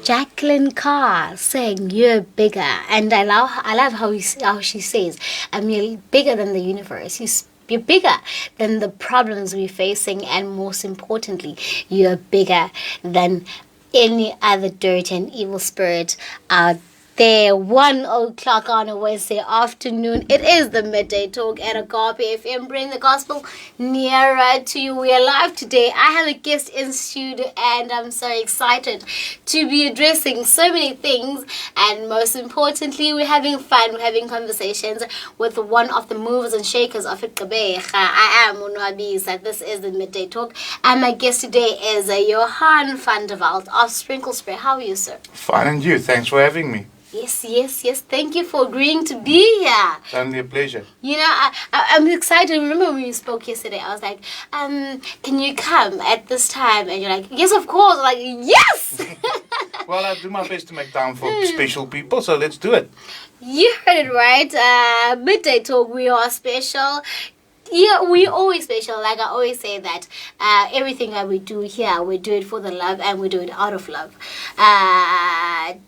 Jacqueline Carr saying you're bigger, and I love how she says, you're bigger than the universe. You're bigger than the problems we're facing, and most importantly, you're bigger than any other dirt and evil spirit out there. 1 o'clock on a Wednesday afternoon. It is the Midday Talk at Agape FM. Bring the gospel nearer to you. We are live today. I have a guest in studio, and I'm so excited to be addressing so many things. And most importantly, we're having fun. We're having conversations with one of the movers and shakers of it. I am Nwabisa. This is the Midday Talk, and my guest today is Johan van der Walt of Sprinkle Spray. How are you, sir? Fine, and you? Thanks for having me. Yes. Thank you for agreeing to be here. It's only a pleasure. You know, I'm excited. Remember when we spoke yesterday, I was like, can you come at this time? And you're like, yes, of course. I'm like, yes! Well, I do my best to make time for special people, so let's do it. You heard it right. Midday Talk, we are special. Yeah, we always special. Like I always say that everything that we do here, we do it for the love, and we do it out of love.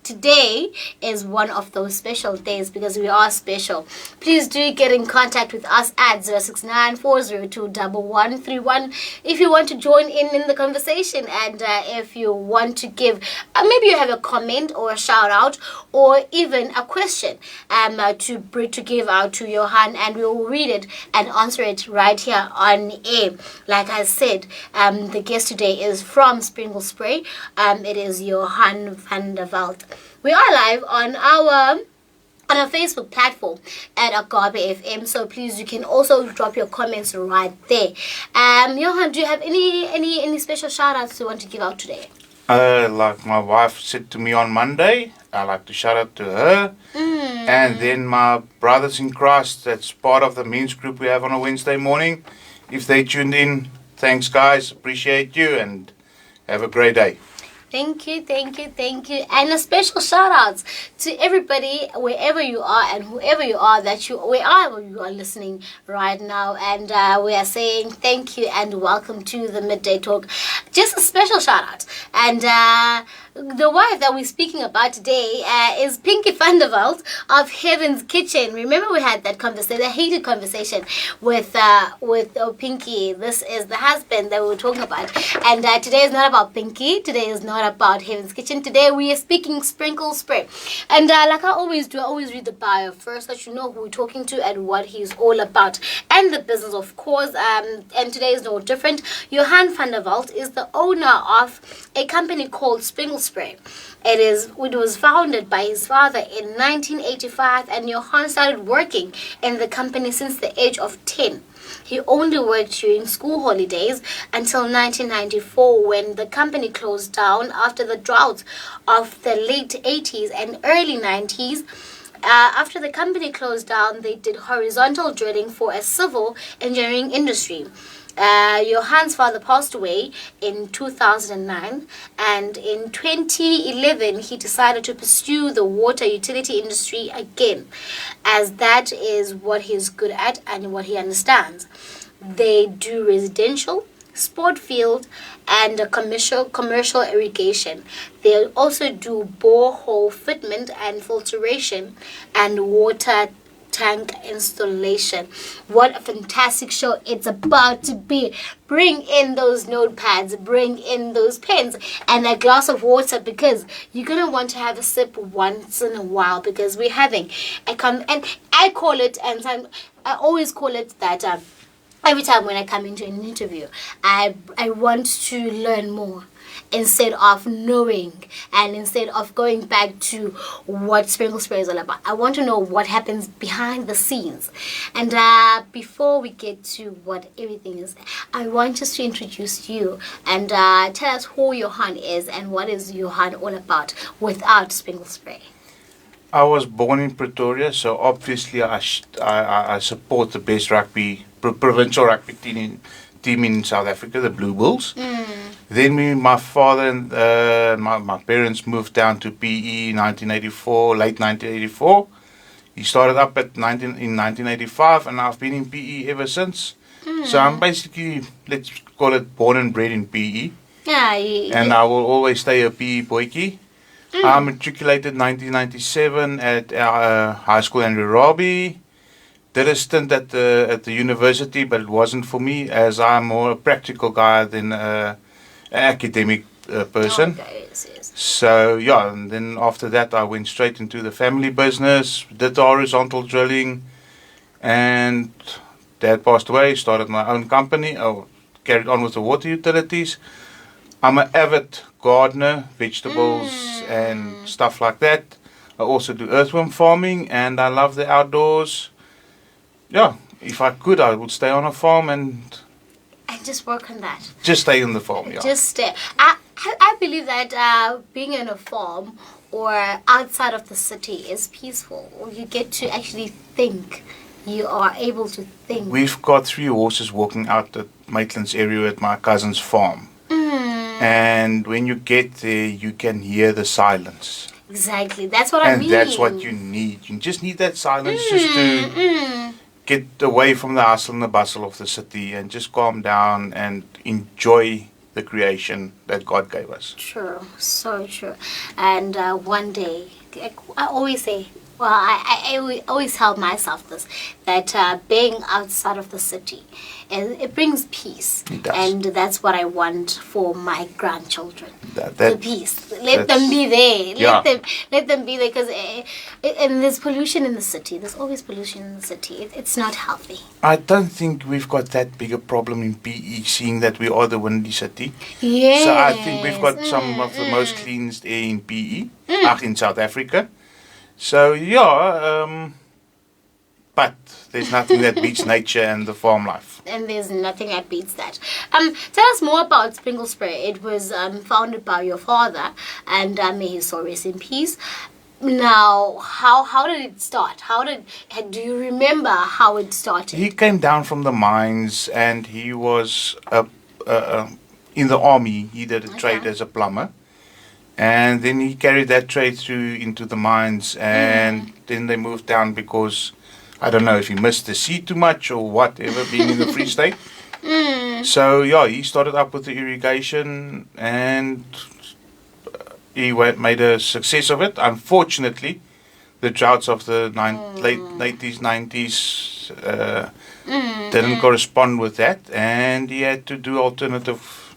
Today is one of those special days because we are special. Please do get in contact with us at 069-402-1131 if you want to join in the conversation, and if you want to give, maybe you have a comment or a shout out or even a question to give out to Johan, and we will read it and answer it right here on air. Like I said, the guest today is from Sprinkle Spray. It is Johan van der Walt. We are live on our Facebook platform at Agape FM, so please, you can also drop your comments right there. Johan, do you have any special shout outs you want to give out today? Like my wife said to me on Monday, I like to shout out to her. And then my brothers in Christ, that's part of the men's group we have on a Wednesday morning. If they tuned in, thanks guys, appreciate you, and have a great day. Thank you. And a special shout out to everybody, wherever you are and whoever you are, wherever you are listening right now. And we are saying thank you and welcome to the Midday Talk. Just a special shout out. And the wife that we're speaking about today is Pinky van der Walt of Heaven's Kitchen. Remember we had that heated conversation with Pinky. This is the husband that we were talking about. And today is not about Pinky. Today is not about Heaven's Kitchen. Today we are speaking Sprinkle Spray. And like I always do, I always read the bio first, let you know who we're talking to and what he's all about. And the business, of course. And today is no different. Johan van der Walt is the owner of a company called Sprinkle Spray. It was founded by his father in 1985, and Johan started working in the company since the age of 10. He only worked during school holidays until 1994, when the company closed down after the droughts of the late 80s and early 90s. After the company closed down, they did horizontal drilling for a civil engineering industry. Johan's father passed away in 2009, and in 2011 he decided to pursue the water utility industry again, as that is what he's good at and what he understands. They do residential, sport field, and commercial irrigation. They also do borehole fitment and filtration and water tank installation. What a fantastic show it's about to be. Bring in those notepads, bring in those pens, and a glass of water, because you're going to want to have a sip once in a while, because we're having and I call it, and I always call it that every time when I come into an interview, I want to learn more instead of knowing, and instead of going back to what Sprinkle Spray is all about. I want to know what happens behind the scenes. And before we get to what everything is, I want us to introduce you and tell us who Johan is and what is Johan all about without Sprinkle Spray. I was born in Pretoria, so obviously I support the best provincial rugby team in South Africa, the Blue Bulls. Then my father and my parents moved down to PE in 1984, late 1984. He started up in 1985, and I've been in PE ever since. So I'm basically, let's call it, born and bred in PE. Yeah. And I will always stay a PE boykie. I matriculated 1997 at high school in Nairobi. Did a stint at the university, but it wasn't for me, as I'm more a practical guy than an academic person. Okay, yes. So yeah, and then after that I went straight into the family business, did the horizontal drilling, and Dad passed away, started my own company, carried on with the water utilities. I'm an avid gardener, vegetables and stuff like that. I also do earthworm farming, and I love the outdoors. Yeah, if I could, I would stay on a farm and just work on that. just stay on the farm. Yeah. Just stay. I believe that being on a farm or outside of the city is peaceful. You get to actually think. You are able to think. We've got 3 horses walking out at Maitland's area at my cousin's farm. And when you get there, you can hear the silence. Exactly. That's what I mean. And that's what you need. You just need that silence just to get away from the hustle and the bustle of the city and just calm down and enjoy the creation that God gave us. True. So true. And one day, I always say, well, I always tell myself this, that being outside of the city, it brings peace. It does. And that's what I want for my grandchildren. That The peace. Let them be there. Yeah. Let them be there, because and there's pollution in the city. There's always pollution in the city. It's not healthy. I don't think we've got that big a problem in PE, seeing that we are the windy city. Yes. So I think we've got some of the most cleanest air in PE, in South Africa. So yeah, but there's nothing that beats nature and the farm life. And there's nothing that beats that. Tell us more about Sprinkle Spray. It was founded by your father, and may his soul rest in peace. Now, how did it start? Do you remember how it started? He came down from the mines, and he was in the army. He did a trade as a plumber. And then he carried that trade through into the mines, and then they moved down because, I don't know if he missed the sea too much or whatever, being in the Free State. So yeah, he started up with the irrigation, and he made a success of it. Unfortunately, the droughts of the late 80s, 90s didn't correspond with that, and he had to do alternative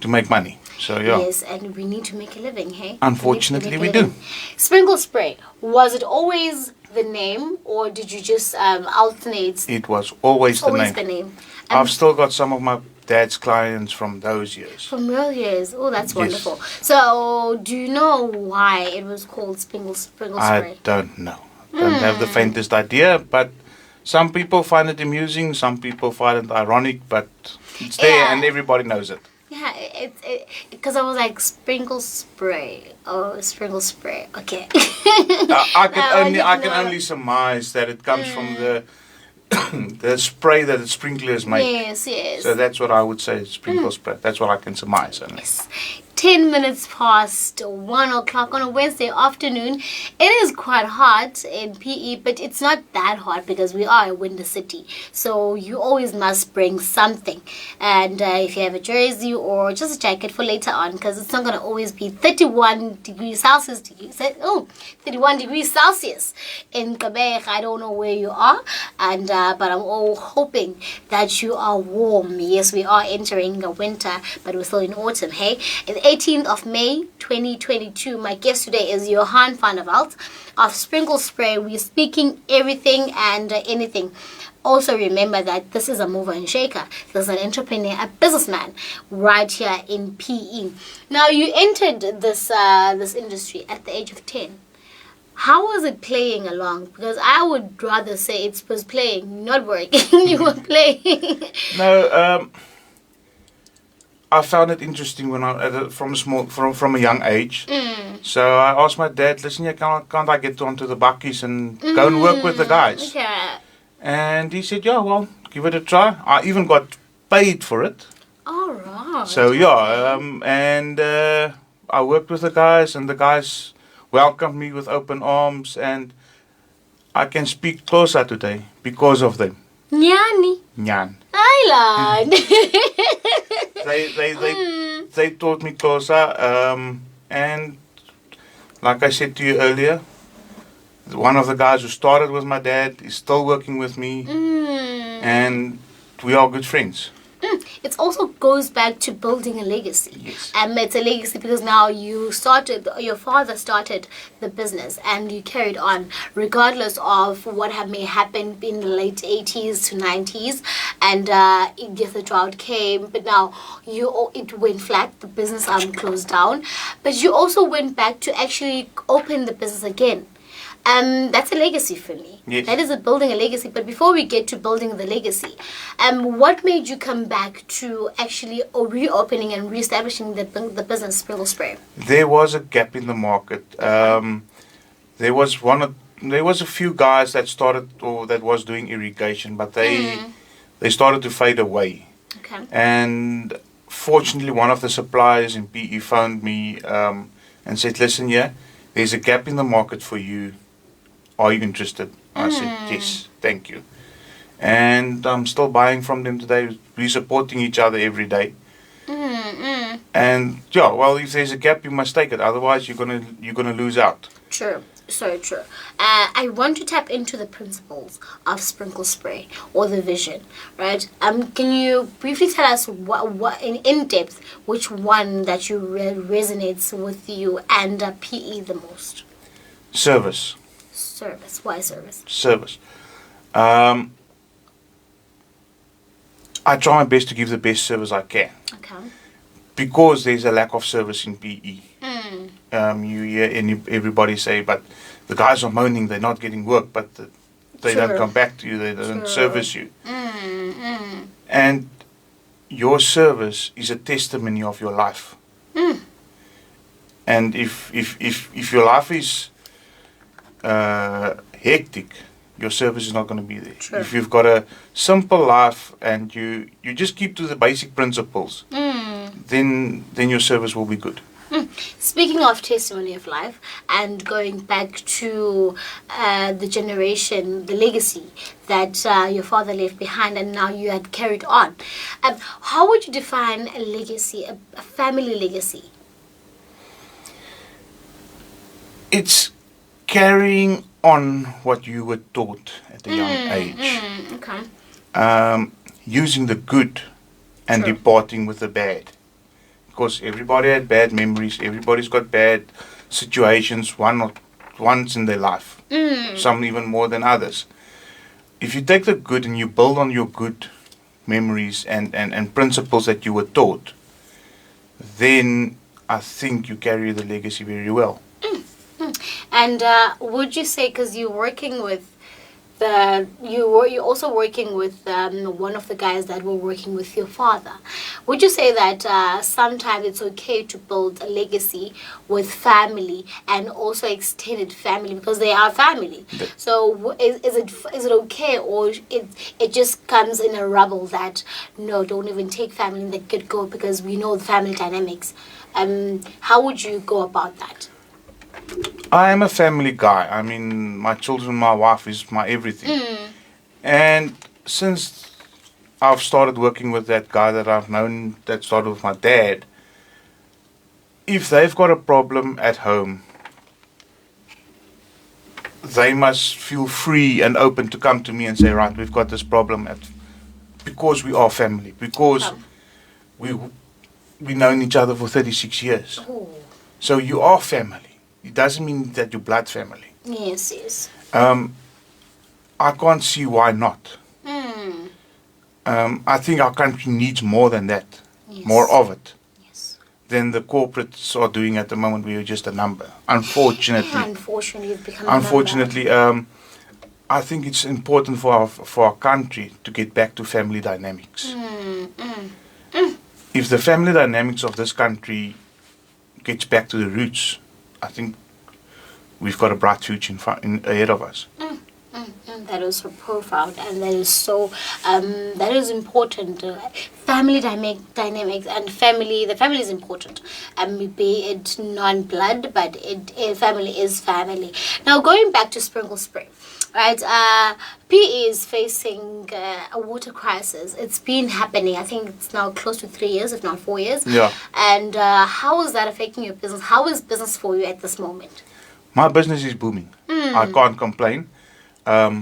to make money. So yeah. Yes, and we need to make a living, hey? Unfortunately, we do. Sprinkle Spray, was it always the name, or did you just alternate? It was always the Always name. the name. I've still got some of my dad's clients from those years. From real years. Oh, that's Yes. wonderful. So, do you know why it was called Sprinkle Spray? I don't know. Don't have the faintest idea, but some people find it amusing, some people find it ironic, but it's there Yeah. and everybody knows it. Yeah, because I was like Sprinkle Spray. Oh, Sprinkle Spray. Okay. I can No, only no. only surmise that it comes from the the spray that the sprinklers make. Yes. So that's what I would say, sprinkle spray. That's what I can surmise. Only. 10 minutes past 1 o'clock on a Wednesday afternoon. It is quite hot in PE, but it's not that hot because we are a winter city. So you always must bring something. And if you have a jersey or just a jacket for later on, because it's not going to always be 31 degrees Celsius. 31 degrees Celsius in Quebec. I don't know where you are, and but I'm all hoping that you are warm. Yes, we are entering a winter, but we're still in autumn, hey? The 18th of May 2022. My guest today is Johan van Walt of Sprinkle Spray. We're speaking everything and anything. Also remember that this is a mover and shaker. There's an entrepreneur, a businessman right here in PE. Now, you entered this industry at the age of 10. How was it playing along? Because I would rather say it was playing, not working. You were playing. No, I found it interesting when from a young age. So I asked my dad, listen, can't I get onto the buckies and go and work with the guys? Yeah. And he said, yeah, well, give it a try. I even got paid for it. All right. So yeah, and I worked with the guys, and the guys welcomed me with open arms, and I can speak Xhosa today because of them. Nyani. Nyan. Island. They taught me Xhosa, and like I said to you earlier, one of the guys who started with my dad is still working with me, and we are good friends. It also goes back to building a legacy. Yes. It's a legacy because now your father started the business and you carried on regardless of what may happen in the late 80s to 90s, and if the drought came, but now it went flat, the business closed down, but you also went back to actually open the business again. That's a legacy for me. Yes. That is building a legacy. But before we get to building the legacy, what made you come back to actually reopening and reestablishing the business, Sprinkle Spray? There was a gap in the market. There was a few guys that started or that was doing irrigation, but they started to fade away. Okay. And fortunately, one of the suppliers in PE phoned me and said, "Listen, yeah, there's a gap in the market for you. Are you interested?" I said, "Yes, thank you." And I'm still buying from them today. We're supporting each other every day. And yeah, well, if there's a gap, you must take it. Otherwise, you're gonna lose out. True. So true. I want to tap into the principles of Sprinkle Spray or the vision, right? Can you briefly tell us what in depth which one that you resonates with you and PE the most? Service. Service. Why service? Service. I try my best to give the best service I can. Okay. Because there's a lack of service in PE. You hear everybody say, but the guys are moaning they're not getting work, but they True. don't come back to you, they don't True. service you. And your service is a testimony of your life. And if your life is hectic, your service is not going to be there. True. If you've got a simple life and you just keep to the basic principles, then your service will be good. Speaking of testimony of life and going back to the generation, the legacy that your father left behind and now you had carried on, how would you define a legacy, a family legacy? It's carrying on what you were taught at a young age. Okay. Using the good and True. departing with the bad. Because everybody had bad memories, everybody's got bad situations once in their life. Some even more than others. If you take the good and you build on your good memories and principles that you were taught, then I think you carry the legacy very well. And would you say, because you're working with you're also working with one of the guys that were working with your father, would you say that sometimes it's okay to build a legacy with family and also extended family because they are family? So is it okay, or it just comes in a rubble that no, don't even take family in the get-go because we know the family dynamics? How would you go about that? I am a family guy. I mean, my children, my wife is my everything. And since I've started working with that guy that I've known that started with my dad, if they've got a problem at home, they must feel free and open to come to me and say, right, we've got this problem because we are family, because we've known each other for 36 years. Ooh. So you are family. It doesn't mean that you're blood family. Yes, yes. I can't see why not. I think our country needs more than that, Yes. more of it, Yes. than the corporates are doing at the moment. We are just a number, unfortunately. Unfortunately, it's become a number. Unfortunately, I think it's important for our country to get back to family dynamics. If the family dynamics of this country gets back to the roots, I think we've got a bright future ahead of us. That is so profound, and that is so that is important. Family dynamics and family. The family is important. Be it non-blood, but family is family. Now going back to Sprinkle Spray, Right, PE is facing a water crisis. It's been happening. I think it's now close to 3 years, if not 4 years. Yeah. And how is that affecting your business? How is business for you at this moment? My business is booming. I can't complain.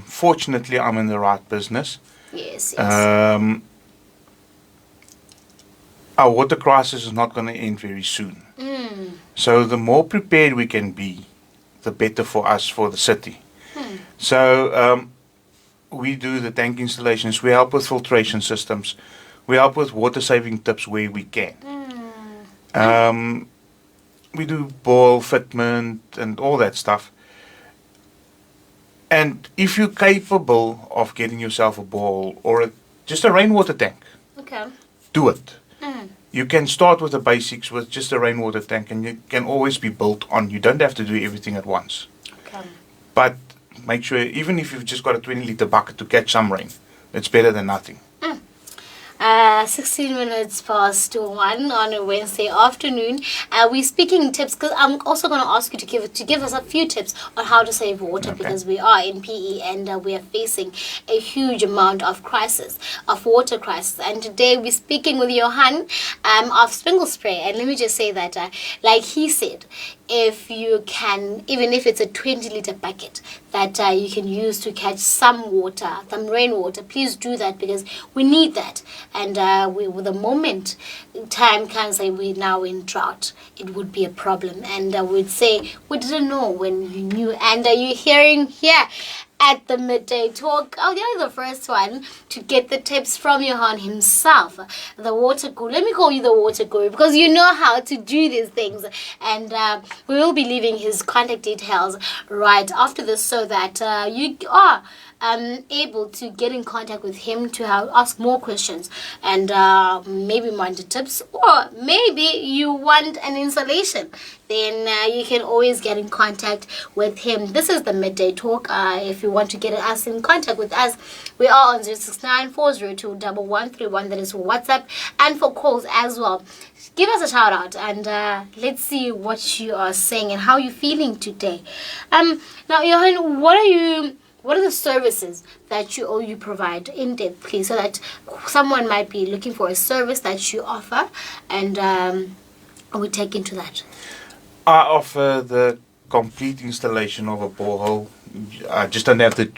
Fortunately, I'm in the right business. Yes, yes. Our water crisis is not going to end very soon. So the more prepared we can be, the better for us, for the city. So we do the tank installations. We help with filtration systems. We help with water saving tips where we can. We do bore fitment and all that stuff. And if you're capable of getting yourself a bore or just a rainwater tank, Okay. do it. You can start with the basics with just a rainwater tank, and it can always be built on. You don't have to do everything at once. Okay. But make sure, even if you've just got a 20-litre bucket to catch some rain, it's better than nothing. 16 minutes past 1 on a Wednesday afternoon. We're speaking tips because I'm also going to ask you to give us a few tips on how to save water, Okay. because we are in PE and we are facing a huge amount of water crisis. And today we're speaking with Johan of Sprinkle Spray. And let me just say that, like he said, if you can, even if it's a 20-litre bucket that you can use to catch some water, some rainwater, please do that, because we need that. And with the moment time comes and we're now in drought, it would be a problem. And we'd say we didn't know when you knew. And you're hearing here at the Midday Talk. Oh, you're the first one to get the tips from Johan himself, the water guru. Let me call you the water guru, because you know how to do these things. And we will be leaving his contact details right after this, so that you are able to get in contact with him to ask more questions, and maybe want the tips, or maybe you want an installation. Then you can always get in contact with him. This is the Midday Talk. If you want to get us in contact with us, we are on 069-402-1131. That is for WhatsApp and for calls as well. Give us a shout out, and let's see what you are saying and how you're feeling today. Now, Johan, what are the services that you provide in depth, please, so that someone might be looking for a service that you offer, and we take into that. I offer the complete installation of a borehole. I just don't have the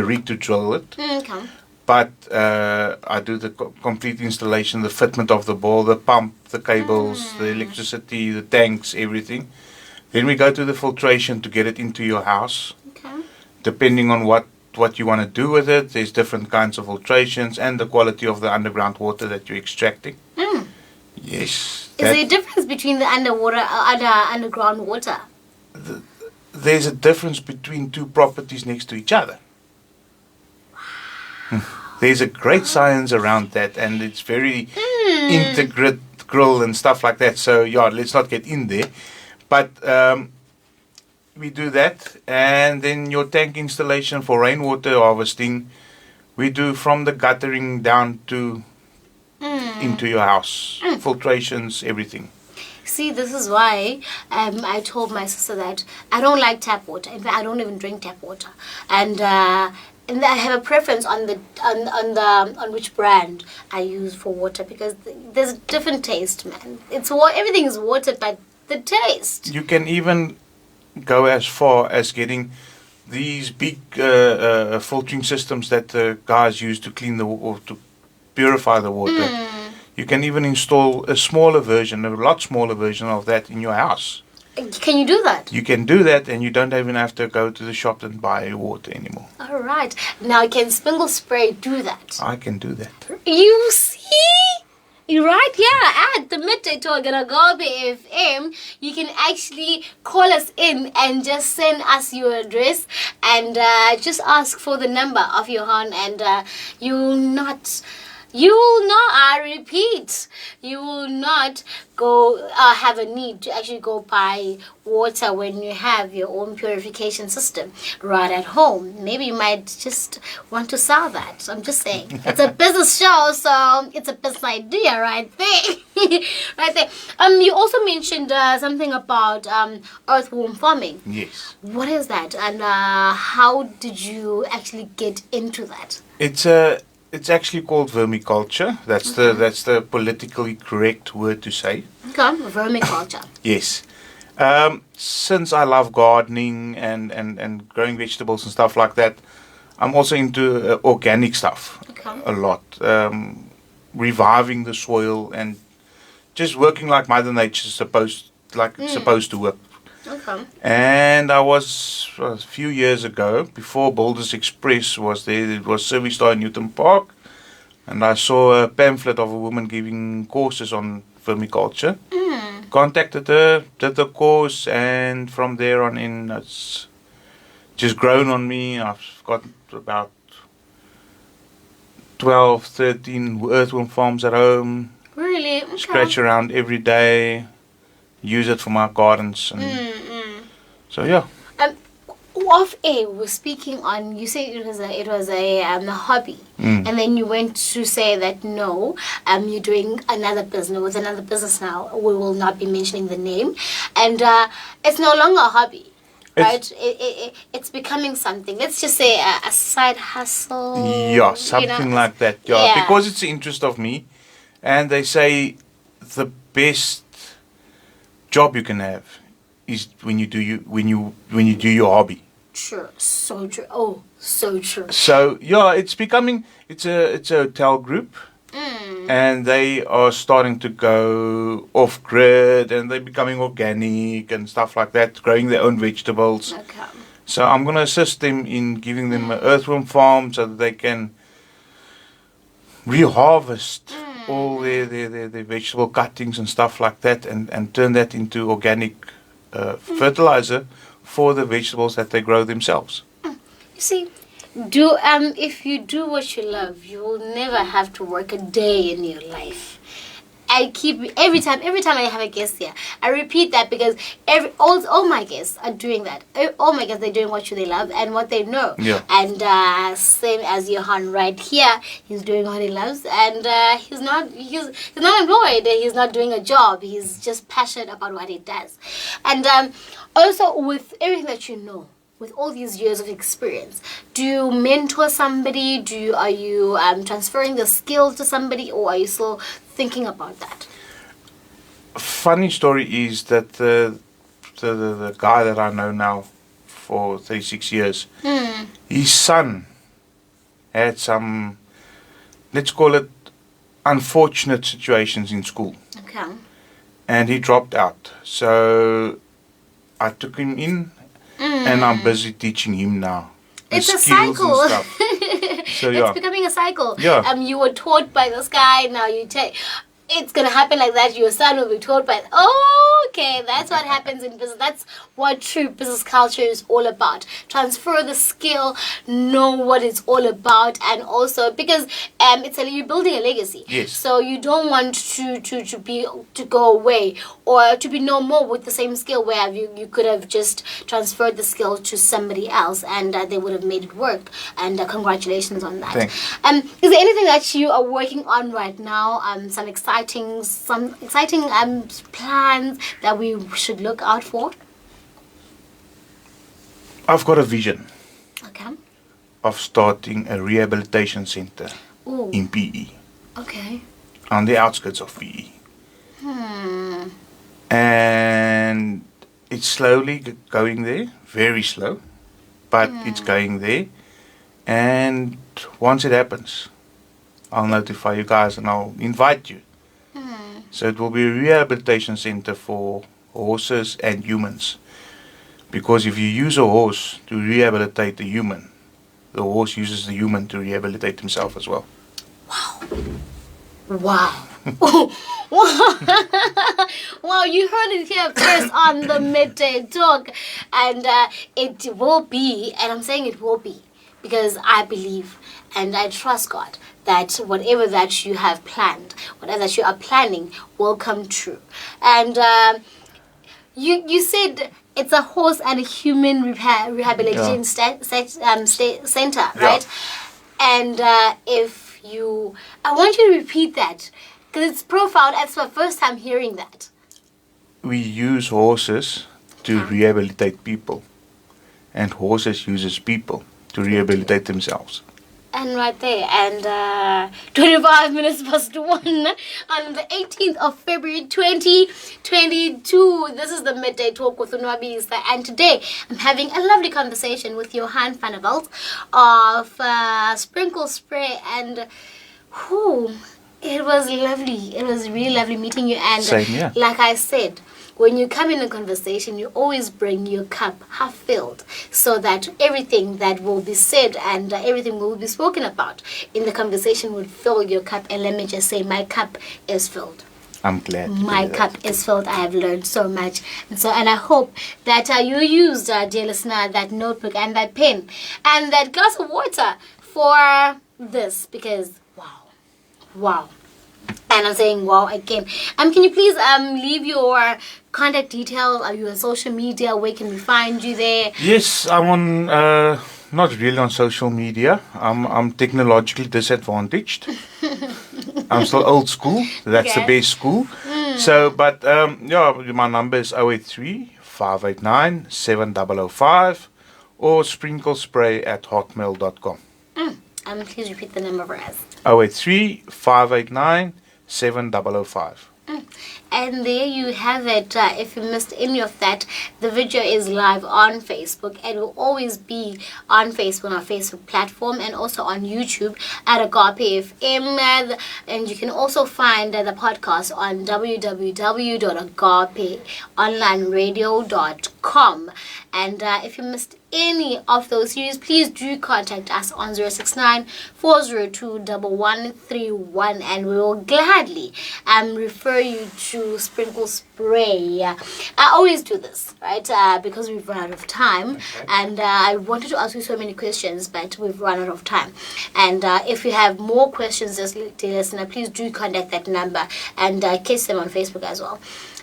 rig to drill it. Okay. But I do the complete installation, the fitment of the bore, the pump, the cables, the electricity, the tanks, everything. Then we go to the filtration to get it into your house. Okay. Depending on what you want to do with it, there's different kinds of filtrations and the quality of the underground water that you're extracting. Yes. Is there a difference between the underground water? There's a difference between two properties next to each other. There's a great science around that, and it's very integral and stuff like that. So yeah, let's not get in there. But we do that, and then your tank installation for rainwater harvesting, we do from the guttering down to into your house, filtrations, everything. See, this is why I told my sister that I don't like tap water. In fact, I don't even drink tap water, and I have a preference on which brand I use for water, because there's a different taste, man. Everything is water, but the taste. You can even go as far as getting these big filtering systems that the guys use to clean or to purify the water. You can even install a lot smaller version of that in your house. Can you do that? You can do that, and you don't even have to go to the shop and buy water anymore. All right. Now, can Sprinkle Spray do that? I can do that. You see? You're right, yeah. At the Midday Talk at Agape FM, you can actually call us in and just send us your address, and just ask for the number of Johan, and you'll not You will not, I repeat, you will not go have a need to actually go buy water when you have your own purification system right at home. Maybe you might just want to sell that. I'm just saying. It's a business show, so it's a business idea right there. Right there. You also mentioned something about earthworm farming. Yes. What is that, and how did you actually get into that? It's actually called vermiculture. That's the politically correct word to say. Okay, vermiculture. Yes. Since I love gardening and growing vegetables and stuff like that, I'm also into organic stuff a lot. Reviving the soil and just working like Mother Nature's supposed to work. Okay. And I was a few years ago, before Builders Express was there, it was Service Star in Newton Park, and I saw a pamphlet of a woman giving courses on vermiculture. Contacted her, did the course, and from there on in, it's just grown on me. I've got about 12, 13 earthworm farms at home. Really? Okay. Scratch around every day, use it for my gardens, and so yeah. Off air, we're speaking on. You say it was a hobby, and then you went to say that no, you're doing another business with another business now. We will not be mentioning the name, and it's no longer a hobby, right? It's becoming something. Let's just say a side hustle. Yeah, something like that. Yeah, because it's the interest of me, and they say the best job you can have is when you do your hobby. True, so true. Oh, so true. So yeah, it's a hotel group, and they are starting to go off grid, and they're becoming organic and stuff like that, growing their own vegetables. Okay. So I'm gonna assist them in giving them an earthworm farm so that they can reharvest all their vegetable cuttings and stuff like that, and turn that into organic fertilizer for the vegetables that they grow themselves. You see, if you do what you love, you will never have to work a day in your life. I keep every time I have a guest here, I repeat that because all my guests are doing that. All my guests, they're doing what they love and what they know. Yeah. And same as Johan right here, he's doing what he loves, and he's not employed. He's not doing a job. He's just passionate about what he does. And also with everything that you know, with all these years of experience, do you mentor somebody? Are you transferring the skills to somebody, or are you still thinking about that? Funny story is that the guy that I know now for 36 years, his son had some, let's call it, unfortunate situations in school. Okay. And he dropped out. So I took him in, and I'm busy teaching him now. It's a skills cycle. And stuff. So yeah. It's becoming a cycle. Yeah. You were taught by this guy, now you take. It's gonna happen like that. Your son will be taught by. Okay, that's what happens in business. That's what true business culture is all about. Transfer the skill, know what it's all about, and also because you're building a legacy. Yes. So you don't want to go away or to be no more with the same skill where you could have just transferred the skill to somebody else and they would have made it work. And congratulations on that. Thanks. Is there anything that you are working on right now? Some exciting plans that we should look out for? I've got a vision Okay. of starting a rehabilitation center Ooh. in PE, Okay. on the outskirts of PE. And it's slowly going there, very slow, but it's going there. And once it happens, I'll notify you guys and I'll invite you. So it will be a rehabilitation center for horses and humans. Because if you use a horse to rehabilitate the human, the horse uses the human to rehabilitate himself as well. Wow. Wow, you heard it here first on the Midday Talk. And it will be, and I'm saying it will be, because I believe and I trust God that whatever that you have planned, whatever that you are planning, will come true. And you said it's a horse and a human rehabilitation center, right? And if you, I want you to repeat that because it's profound. It's my first time hearing that. We use horses to rehabilitate people, and horses uses people to rehabilitate themselves. And right there, and 25 minutes past 1 on the 18th of February 2022. This is the Midday Talk with Nwabisa, and today I'm having a lovely conversation with Johan van Walt of Sprinkle Spray, and it was lovely. It was really lovely meeting you, and Same here. Like I said, when you come in a conversation, you always bring your cup half filled so that everything that will be said and everything will be spoken about in the conversation would fill your cup. And let me just say, my cup is filled. I'm glad. My cup is filled. I have learned so much. And I hope that you used, dear listener, that notebook and that pen and that glass of water for this, because wow. And I'm saying wow again. Can you please leave your contact details or your social media? Where can we find you there? Yes, I'm on. Not really on social media. I'm technologically disadvantaged. I'm still old school. That's the best school. So, but my number is 083 589 7005 or sprinklespray@hotmail.com. Please repeat the number for us. 083 589 7005. And there you have it. If you missed any of that, the video is live on Facebook. It will always be on Facebook, our Facebook platform, and also on YouTube at Agape FM. And you can also find the podcast on www.agapeonlineradio.com. And if you missed any of those series, please do contact us on 069 402 1131, and we will gladly refer you to Sprinkle Spray. I always do this, right? Because we've run out of time, and I wanted to ask you so many questions, but we've run out of time. And if you have more questions, dear listener, please do contact that number and catch them on Facebook as well.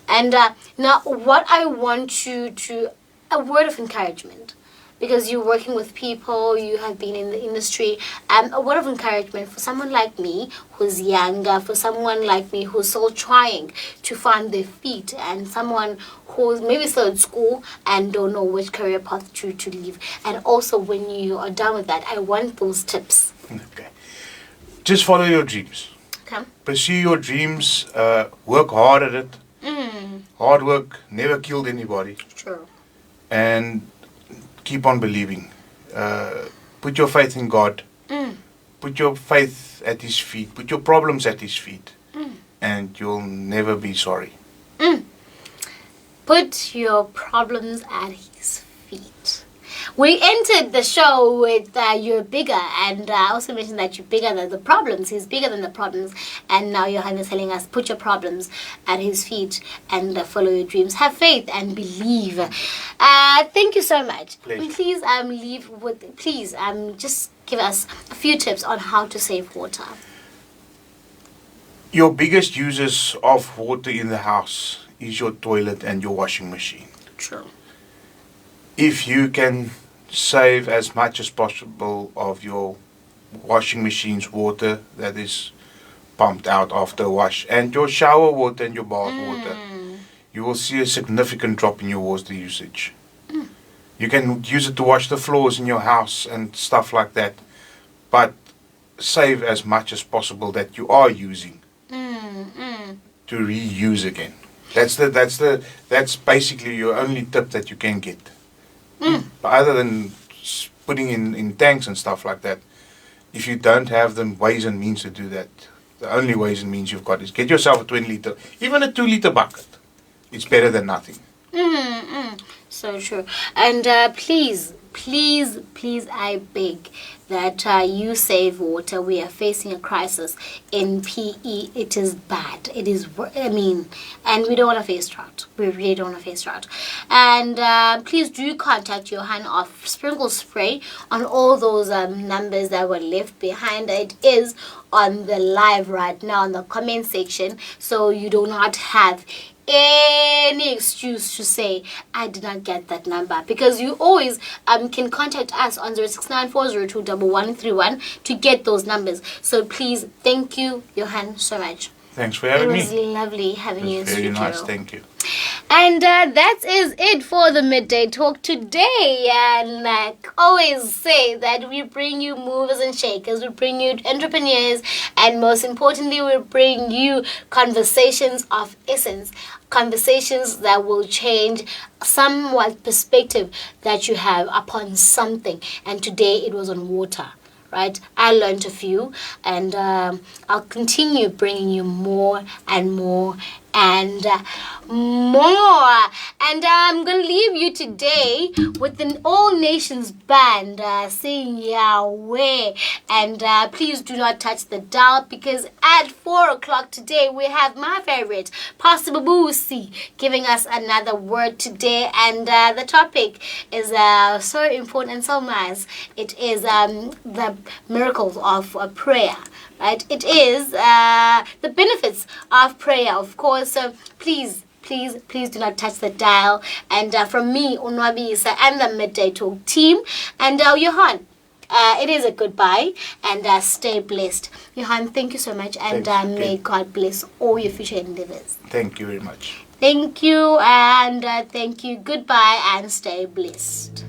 And now, what I want you to, a word of encouragement, because you're working with people, you have been in the industry. A word of encouragement for someone like me who's younger, for someone like me who's still trying to find their feet, and someone who's maybe still at school and don't know which career path to leave. And also, when you are done with that, I want those tips. Okay. Just follow your dreams. Okay. Pursue your dreams. Work hard at it. Hard work never killed anybody. True. And keep on believing. Put your faith in God. Put your faith at His feet. Put your problems at His feet. And you'll never be sorry. Put your problems at His feet. We entered the show with you're bigger, and I also mentioned that you're bigger than the problems. He's bigger than the problems, and now Johan is telling us, put your problems at His feet and follow your dreams. Have faith and believe. Thank you so much. Pleasure. Please just give us a few tips on how to save water. Your biggest users of water in the house is your toilet and your washing machine. True. If you can save as much as possible of your washing machine's water that is pumped out after a wash, and your shower water and your bath water, you will see a significant drop in your water usage. You can use it to wash the floors in your house and stuff like that, but save as much as possible that you are using to reuse again. That's basically your only tip that you can get. But other than putting in tanks and stuff like that, if you don't have the ways and means to do that, the only ways and means you've got is get yourself a 20 litre, even a 2 litre bucket. It's better than nothing. So true. And please please, please, I beg that you save water. We are facing a crisis in PE. It is bad. It is, and we don't want to face drought. We really don't want to face drought. And please do contact Johan of Sprinkle Spray on all those numbers that were left behind. It is on the live right now in the comment section, so you do not have any excuse to say I did not get that number, because you always can contact us on 0694021131 to get those numbers. So please, thank you, Johan, so much. Thanks for having me. It was lovely having you in Very studio. nice, thank you. And that is it for the Midday Talk today. And like always say that we bring you movers and shakers, we bring you entrepreneurs, and most importantly, we bring you conversations of essence, conversations that will change somewhat perspective that you have upon something. And today it was on water. Right, I learned a few, and I'll continue bringing you more and more and more. And I'm going to leave you today with an All Nations band saying Yahweh. And please do not touch the dial, because at 4 o'clock today we have my favorite, Pastor Babusi, giving us another word today. And the topic is so important and so nice. It is the miracles of prayer. Right? It is the benefits of prayer, of course. So please do not touch the dial. And from me, Nwabisa, and the Midday Talk team, and Johan, it is a goodbye, and stay blessed. Johan, thank you so much, and may God bless all your future endeavors. Thank you very much. Thank you, and thank you. Goodbye, and stay blessed.